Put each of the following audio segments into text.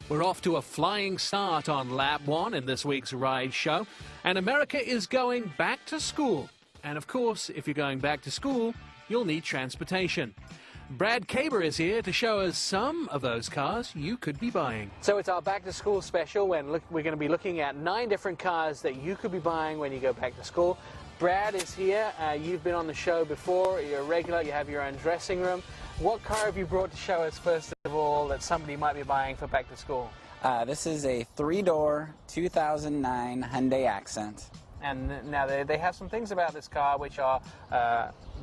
We're off to a flying start on lap 1 in this week's Rideshow, and America is going back to school. And of course, if you're going back to school, you'll need transportation. Brad Caber is here to show us some of those cars you could be buying. So it's our back to school special when we're going to be looking at 9 different cars that you could be buying when you go back to school. Brad is here. You've been on the show before. You're a regular. You have your own dressing room. What car have you brought to show us, first of all, that somebody might be buying for back to school? This is a 3-door 2009 Hyundai Accent. And now they have some things about this car which are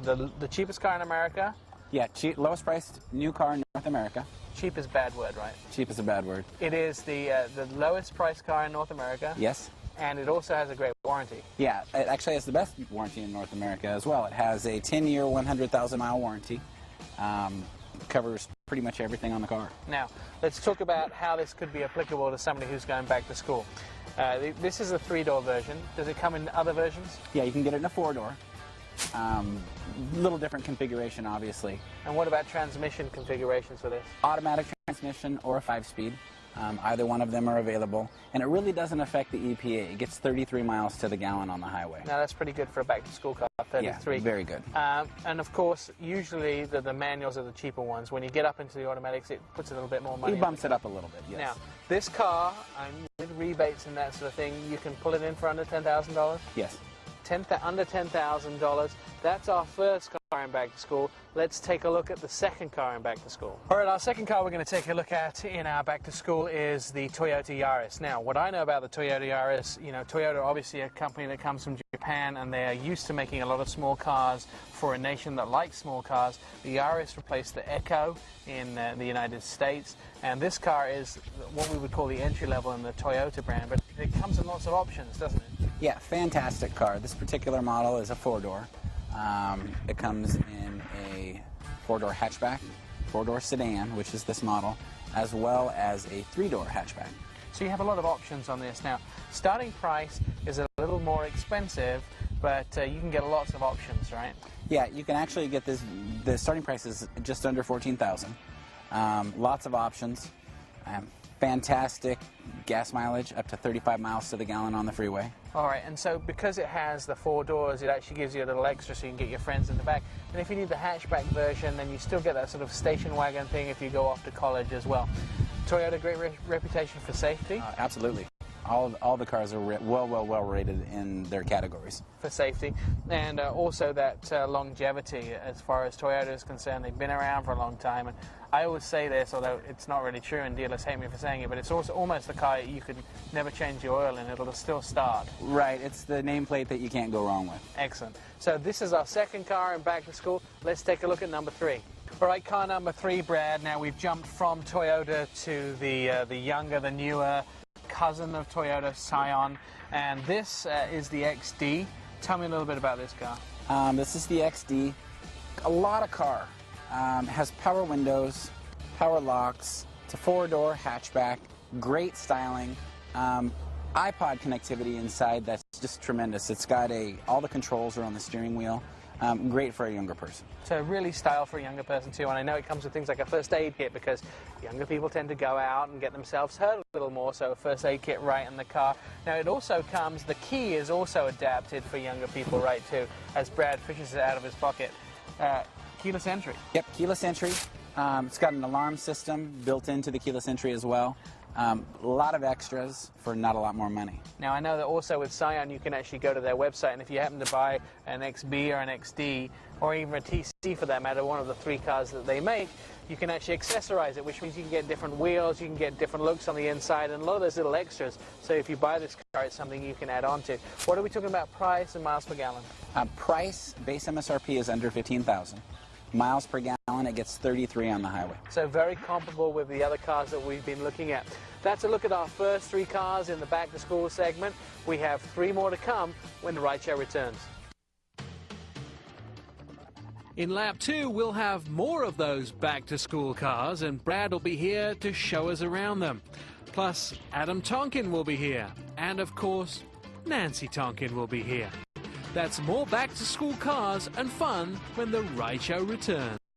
the cheapest car in America. Yeah, lowest priced new car in North America. Cheap is a bad word, right? Cheap is a bad word. It is the lowest priced car in North America. Yes. And it also has a great warranty. Yeah, it actually has the best warranty in North America as well. It has a 10-year, 100,000-mile warranty. Covers pretty much everything on the car. Now, let's talk about how this could be applicable to somebody who's going back to school. This is a 3-door version. Does it come in other versions? Yeah, you can get it in a 4-door. Little different configuration, obviously. And what about transmission configurations for this? Automatic transmission or a 5-speed. Either one of them are available, and it really doesn't affect the EPA. It gets 33 miles to the gallon on the highway. Now that's pretty good for a back-to-school car, 33. Yeah, very good. And of course, usually the manuals are the cheaper ones. When you get up into the automatics, it puts a little bit more money. It bumps it up a little bit, yes. Now, this car, with rebates and that sort of thing, you can pull it in for under $10,000? Yes. Under $10,000. That's our first car in back to school. Let's take a look at the second car in back to school. All right, our second car we're going to take a look at in our back to school is the Toyota Yaris. Now, what I know about the Toyota Yaris, you know, Toyota obviously a company that comes from Japan, and they are used to making a lot of small cars for a nation that likes small cars. The Yaris replaced the Echo in the United States, and this car is what we would call the entry level in the Toyota brand, but it comes in lots of options, doesn't it? Yeah, fantastic car. This particular model is a 4-door. It comes in a 4-door hatchback, 4-door sedan, which is this model, as well as a 3-door hatchback. So you have a lot of options on this. Now, starting price is a little more expensive, but you can get lots of options, right? Yeah, you can actually get this. The starting price is just under $14,000. Lots of options. Fantastic gas mileage, up to 35 miles to the gallon on the freeway. All right, and so because it has the 4 doors, it actually gives you a little extra so you can get your friends in the back. And if you need the hatchback version, then you still get that sort of station wagon thing if you go off to college as well. Toyota, great reputation for safety? Absolutely. All the cars are well rated in their categories. For safety, and also that longevity as far as Toyota is concerned. They've been around for a long time, and I always say this, although it's not really true and dealers hate me for saying it, but it's also almost the car you could never change your oil in, it'll still start. Right, it's the nameplate that you can't go wrong with. Excellent. So this is our second car in back to school. Let's take a look at number 3. All right, car number 3, Brad. Now we've jumped from Toyota to the younger, the newer cousin of Toyota, Scion, and this is the XD. Tell me a little bit about this car. This is the XD. A lot of car. Has power windows, power locks. It's a 4-door hatchback. Great styling. iPod connectivity inside that's just tremendous. It's got all the controls are on the steering wheel. Great for a younger person. So really style for a younger person too, and I know it comes with things like a first aid kit because younger people tend to go out and get themselves hurt a little more, so a first aid kit right in the car. Now it also comes, the key is also adapted for younger people right too, as Brad fishes it out of his pocket. Keyless entry. Yep, keyless entry. It's got an alarm system built into the keyless entry as well. A lot of extras for not a lot more money. Now I know that also with Scion you can actually go to their website, and if you happen to buy an XB or an XD or even a TC for that matter, one of the 3 cars that they make, you can actually accessorize it, which means you can get different wheels, you can get different looks on the inside, and a lot of those little extras. So if you buy this car, it's something you can add on to. What are we talking about price and miles per gallon? Price, base MSRP is under $15,000. Miles per gallon, it gets 33 on the highway. So very comparable with the other cars that we've been looking at. That's a look at our first 3 cars in the back to school segment. We have 3 more to come when the Rideshow returns. In lap 2, we'll have more of those back to school cars, and Brad will be here to show us around them. Plus, Adam Tonkin will be here, and of course, Nancy Tonkin will be here. That's more back-to-school cars and fun when the Rideshow returns.